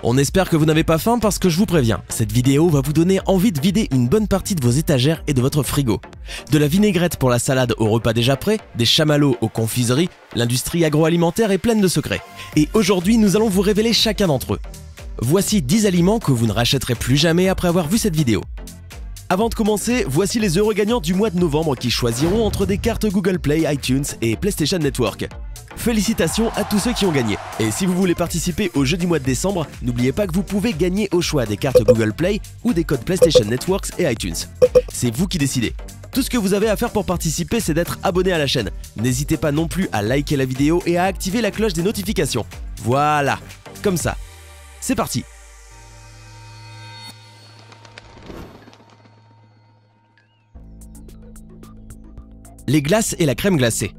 On espère que vous n'avez pas faim parce que je vous préviens, cette vidéo va vous donner envie de vider une bonne partie de vos étagères et de votre frigo. De la vinaigrette pour la salade au repas déjà prêt, des chamallows aux confiseries, l'industrie agroalimentaire est pleine de secrets. Et aujourd'hui, nous allons vous révéler chacun d'entre eux. Voici 10 aliments que vous ne rachèterez plus jamais après avoir vu cette vidéo. Avant de commencer, voici les heureux gagnants du mois de novembre qui choisiront entre des cartes Google Play, iTunes et PlayStation Network. Félicitations à tous ceux qui ont gagné. Et si vous voulez participer au jeu du mois de décembre, n'oubliez pas que vous pouvez gagner au choix des cartes Google Play ou des codes PlayStation Network et iTunes. C'est vous qui décidez. Tout ce que vous avez à faire pour participer, c'est d'être abonné à la chaîne. N'hésitez pas non plus à liker la vidéo et à activer la cloche des notifications. Voilà, comme ça. C'est parti. Les glaces et la crème glacée.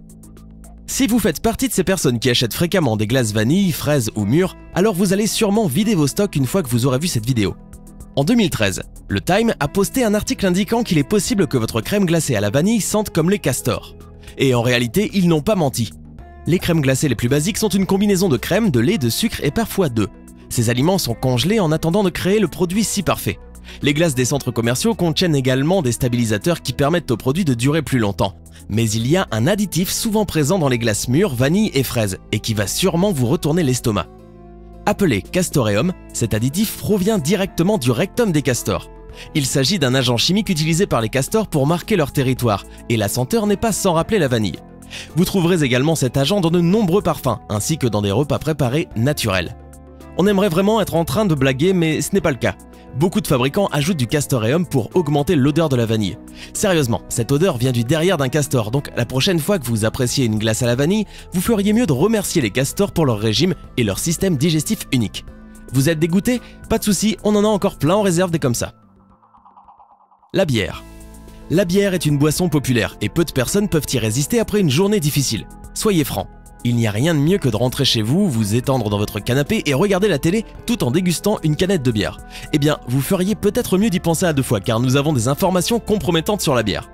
Si vous faites partie de ces personnes qui achètent fréquemment des glaces vanille, fraises ou mûres, alors vous allez sûrement vider vos stocks une fois que vous aurez vu cette vidéo. En 2013, le Time a posté un article indiquant qu'il est possible que votre crème glacée à la vanille sente comme les castors. Et en réalité, ils n'ont pas menti. Les crèmes glacées les plus basiques sont une combinaison de crème, de lait, de sucre et parfois d'œufs. Ces aliments sont congelés en attendant de créer le produit si parfait. Les glaces des centres commerciaux contiennent également des stabilisateurs qui permettent au produit de durer plus longtemps. Mais il y a un additif souvent présent dans les glaces mûres, vanille et fraises, et qui va sûrement vous retourner l'estomac. Appelé castoreum, cet additif provient directement du rectum des castors. Il s'agit d'un agent chimique utilisé par les castors pour marquer leur territoire, et la senteur n'est pas sans rappeler la vanille. Vous trouverez également cet agent dans de nombreux parfums, ainsi que dans des repas préparés naturels. On aimerait vraiment être en train de blaguer, mais ce n'est pas le cas. Beaucoup de fabricants ajoutent du castoreum pour augmenter l'odeur de la vanille. Sérieusement, cette odeur vient du derrière d'un castor, donc la prochaine fois que vous appréciez une glace à la vanille, vous feriez mieux de remercier les castors pour leur régime et leur système digestif unique. Vous êtes dégoûté? Pas de souci, on en a encore plein en réserve des comme ça. La bière. La bière est une boisson populaire et peu de personnes peuvent y résister après une journée difficile. Soyez francs. Il n'y a rien de mieux que de rentrer chez vous, vous étendre dans votre canapé et regarder la télé tout en dégustant une canette de bière. Eh bien, vous feriez peut-être mieux d'y penser à deux fois car nous avons des informations compromettantes sur la bière.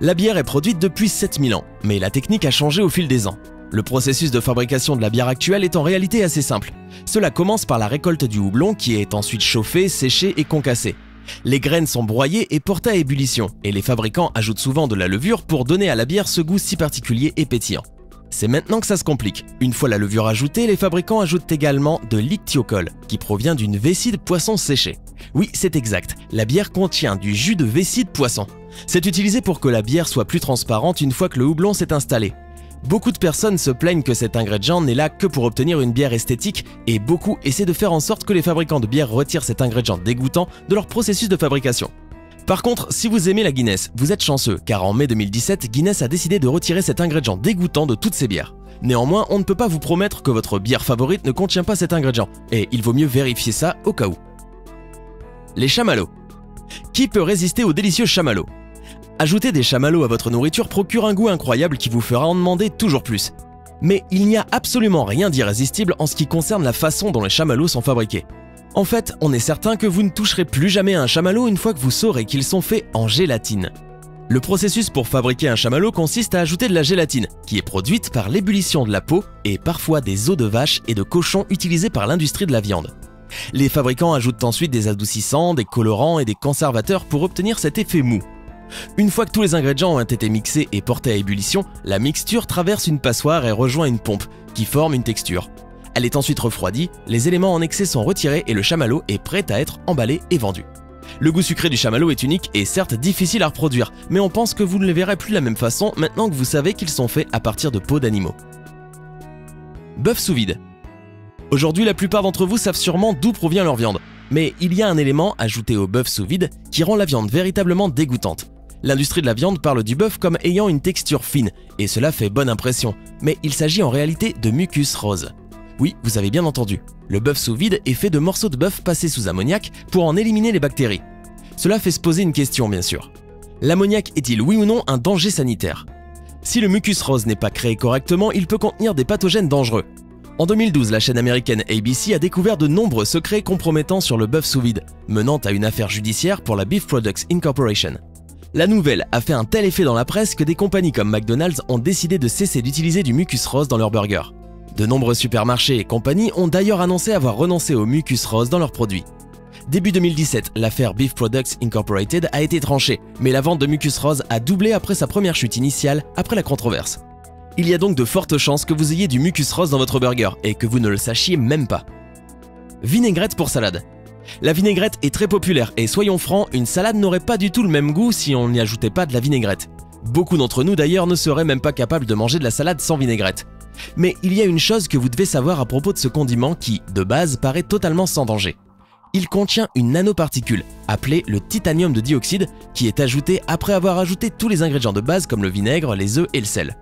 La bière est produite depuis 7000 ans, mais la technique a changé au fil des ans. Le processus de fabrication de la bière actuelle est en réalité assez simple. Cela commence par la récolte du houblon qui est ensuite chauffé, séché et concassé. Les graines sont broyées et portées à ébullition, et les fabricants ajoutent souvent de la levure pour donner à la bière ce goût si particulier et pétillant. C'est maintenant que ça se complique. Une fois la levure ajoutée, les fabricants ajoutent également de l'ichtiocolle, qui provient d'une vessie de poisson séchée. Oui, c'est exact, la bière contient du jus de vessie de poisson. C'est utilisé pour que la bière soit plus transparente une fois que le houblon s'est installé. Beaucoup de personnes se plaignent que cet ingrédient n'est là que pour obtenir une bière esthétique et beaucoup essaient de faire en sorte que les fabricants de bière retirent cet ingrédient dégoûtant de leur processus de fabrication. Par contre, si vous aimez la Guinness, vous êtes chanceux, car en mai 2017, Guinness a décidé de retirer cet ingrédient dégoûtant de toutes ses bières. Néanmoins, on ne peut pas vous promettre que votre bière favorite ne contient pas cet ingrédient, et il vaut mieux vérifier ça au cas où. Les chamallows. Qui peut résister aux délicieux chamallows? Ajouter des chamallows à votre nourriture procure un goût incroyable qui vous fera en demander toujours plus. Mais il n'y a absolument rien d'irrésistible en ce qui concerne la façon dont les chamallows sont fabriqués. En fait, on est certain que vous ne toucherez plus jamais à un chamallow une fois que vous saurez qu'ils sont faits en gélatine. Le processus pour fabriquer un chamallow consiste à ajouter de la gélatine, qui est produite par l'ébullition de la peau et parfois des os de vache et de cochon utilisés par l'industrie de la viande. Les fabricants ajoutent ensuite des adoucissants, des colorants et des conservateurs pour obtenir cet effet mou. Une fois que tous les ingrédients ont été mixés et portés à ébullition, la mixture traverse une passoire et rejoint une pompe, qui forme une texture. Elle est ensuite refroidie, les éléments en excès sont retirés et le chamallow est prêt à être emballé et vendu. Le goût sucré du chamallow est unique et certes difficile à reproduire, mais on pense que vous ne les verrez plus de la même façon maintenant que vous savez qu'ils sont faits à partir de peaux d'animaux. Bœuf sous vide. Aujourd'hui, la plupart d'entre vous savent sûrement d'où provient leur viande, mais il y a un élément ajouté au bœuf sous vide qui rend la viande véritablement dégoûtante. L'industrie de la viande parle du bœuf comme ayant une texture fine, et cela fait bonne impression, mais il s'agit en réalité de mucus rose. Oui, vous avez bien entendu, le bœuf sous vide est fait de morceaux de bœuf passés sous ammoniac pour en éliminer les bactéries. Cela fait se poser une question bien sûr. L'ammoniac est-il oui ou non un danger sanitaire? Si le mucus rose n'est pas créé correctement, il peut contenir des pathogènes dangereux. En 2012, la chaîne américaine ABC a découvert de nombreux secrets compromettants sur le bœuf sous vide, menant à une affaire judiciaire pour la Beef Products Incorporation. La nouvelle a fait un tel effet dans la presse que des compagnies comme McDonald's ont décidé de cesser d'utiliser du mucus rose dans leurs burgers. De nombreux supermarchés et compagnies ont d'ailleurs annoncé avoir renoncé au mucus rose dans leurs produits. Début 2017, l'affaire Beef Products Incorporated a été tranchée, mais la vente de mucus rose a doublé après sa première chute initiale, après la controverse. Il y a donc de fortes chances que vous ayez du mucus rose dans votre burger et que vous ne le sachiez même pas. Vinaigrette pour salade. La vinaigrette est très populaire et soyons francs, une salade n'aurait pas du tout le même goût si on n'y ajoutait pas de la vinaigrette. Beaucoup d'entre nous d'ailleurs ne seraient même pas capables de manger de la salade sans vinaigrette. Mais il y a une chose que vous devez savoir à propos de ce condiment qui, de base, paraît totalement sans danger. Il contient une nanoparticule, appelée le titanium de dioxyde, qui est ajoutée après avoir ajouté tous les ingrédients de base comme le vinaigre, les œufs et le sel.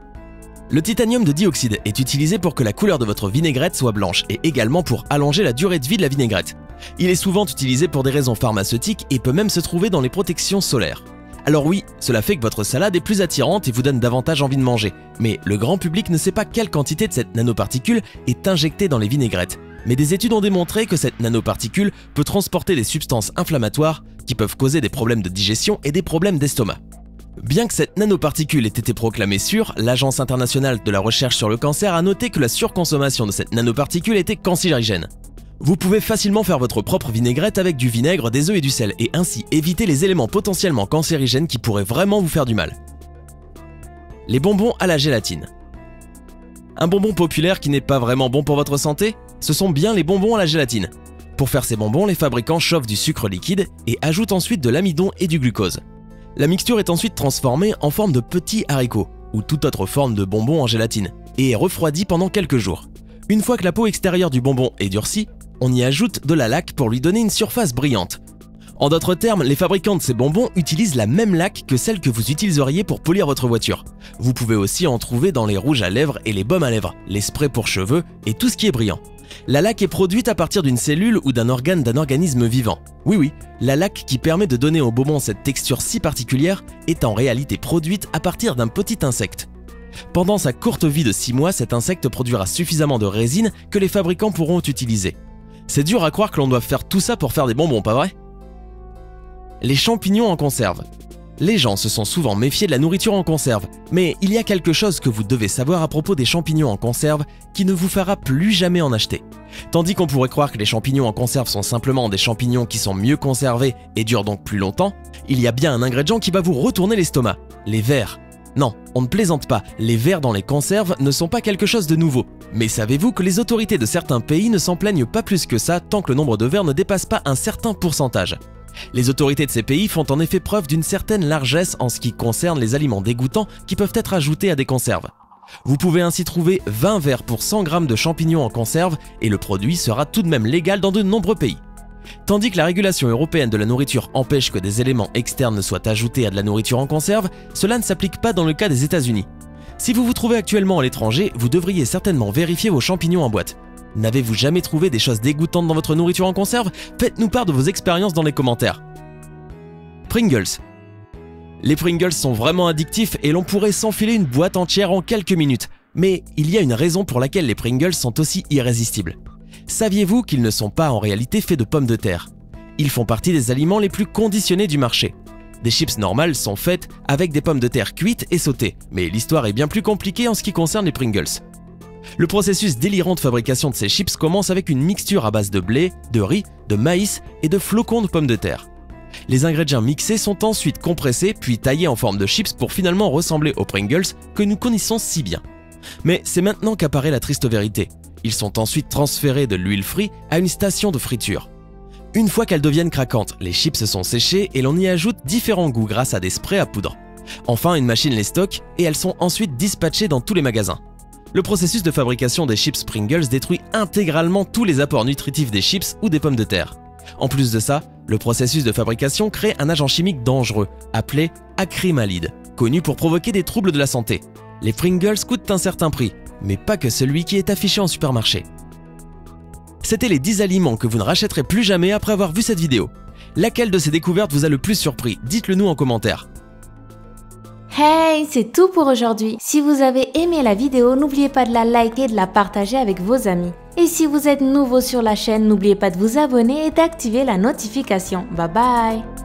Le titanium de dioxyde est utilisé pour que la couleur de votre vinaigrette soit blanche et également pour allonger la durée de vie de la vinaigrette. Il est souvent utilisé pour des raisons pharmaceutiques et peut même se trouver dans les protections solaires. Alors oui, cela fait que votre salade est plus attirante et vous donne davantage envie de manger, mais le grand public ne sait pas quelle quantité de cette nanoparticule est injectée dans les vinaigrettes. Mais des études ont démontré que cette nanoparticule peut transporter des substances inflammatoires qui peuvent causer des problèmes de digestion et des problèmes d'estomac. Bien que cette nanoparticule ait été proclamée sûre, l'Agence internationale de la recherche sur le cancer a noté que la surconsommation de cette nanoparticule était cancérigène. Vous pouvez facilement faire votre propre vinaigrette avec du vinaigre, des œufs et du sel et ainsi éviter les éléments potentiellement cancérigènes qui pourraient vraiment vous faire du mal. Les bonbons à la gélatine. Un bonbon populaire qui n'est pas vraiment bon pour votre santé? Ce sont bien les bonbons à la gélatine. Pour faire ces bonbons, les fabricants chauffent du sucre liquide et ajoutent ensuite de l'amidon et du glucose. La mixture est ensuite transformée en forme de petits haricots ou toute autre forme de bonbon en gélatine et est refroidie pendant quelques jours. Une fois que la peau extérieure du bonbon est durcie, on y ajoute de la laque pour lui donner une surface brillante. En d'autres termes, les fabricants de ces bonbons utilisent la même laque que celle que vous utiliseriez pour polir votre voiture. Vous pouvez aussi en trouver dans les rouges à lèvres et les baumes à lèvres, les sprays pour cheveux et tout ce qui est brillant. La laque est produite à partir d'une cellule ou d'un organe d'un organisme vivant. Oui, la laque qui permet de donner au bonbon cette texture si particulière est en réalité produite à partir d'un petit insecte. Pendant sa courte vie de 6 mois, cet insecte produira suffisamment de résine que les fabricants pourront utiliser. C'est dur à croire que l'on doive faire tout ça pour faire des bonbons, pas vrai? Les champignons en conserve. Les gens se sont souvent méfiés de la nourriture en conserve, mais il y a quelque chose que vous devez savoir à propos des champignons en conserve qui ne vous fera plus jamais en acheter. Tandis qu'on pourrait croire que les champignons en conserve sont simplement des champignons qui sont mieux conservés et durent donc plus longtemps, il y a bien un ingrédient qui va vous retourner l'estomac, les vers. Non, on ne plaisante pas, les vers dans les conserves ne sont pas quelque chose de nouveau. Mais savez-vous que les autorités de certains pays ne s'en plaignent pas plus que ça tant que le nombre de vers ne dépasse pas un certain pourcentage? Les autorités de ces pays font en effet preuve d'une certaine largesse en ce qui concerne les aliments dégoûtants qui peuvent être ajoutés à des conserves. Vous pouvez ainsi trouver 20 vers pour 100 g de champignons en conserve et le produit sera tout de même légal dans de nombreux pays. Tandis que la régulation européenne de la nourriture empêche que des éléments externes soient ajoutés à de la nourriture en conserve, cela ne s'applique pas dans le cas des États-Unis. Si vous vous trouvez actuellement à l'étranger, vous devriez certainement vérifier vos champignons en boîte. N'avez-vous jamais trouvé des choses dégoûtantes dans votre nourriture en conserve? Faites-nous part de vos expériences dans les commentaires. Pringles. Les Pringles sont vraiment addictifs et l'on pourrait s'enfiler une boîte entière en quelques minutes. Mais il y a une raison pour laquelle les Pringles sont aussi irrésistibles. Saviez-vous qu'ils ne sont pas en réalité faits de pommes de terre? Ils font partie des aliments les plus conditionnés du marché. Des chips normales sont faites avec des pommes de terre cuites et sautées, mais l'histoire est bien plus compliquée en ce qui concerne les Pringles. Le processus délirant de fabrication de ces chips commence avec une mixture à base de blé, de riz, de maïs et de flocons de pommes de terre. Les ingrédients mixés sont ensuite compressés puis taillés en forme de chips pour finalement ressembler aux Pringles que nous connaissons si bien. Mais c'est maintenant qu'apparaît la triste vérité. Ils sont ensuite transférés de l'huile frite à une station de friture. Une fois qu'elles deviennent craquantes, les chips sont séchées et l'on y ajoute différents goûts grâce à des sprays à poudre. Enfin, une machine les stocke et elles sont ensuite dispatchées dans tous les magasins. Le processus de fabrication des chips Pringles détruit intégralement tous les apports nutritifs des chips ou des pommes de terre. En plus de ça, le processus de fabrication crée un agent chimique dangereux, appelé acrylamide, connu pour provoquer des troubles de la santé. Les Pringles coûtent un certain prix, mais pas que celui qui est affiché en supermarché. C'était les 10 aliments que vous ne rachèterez plus jamais après avoir vu cette vidéo. Laquelle de ces découvertes vous a le plus surpris? Dites-le nous en commentaire. Hey, c'est tout pour aujourd'hui. Si vous avez aimé la vidéo, n'oubliez pas de la liker et de la partager avec vos amis. Et si vous êtes nouveau sur la chaîne, n'oubliez pas de vous abonner et d'activer la notification. Bye bye!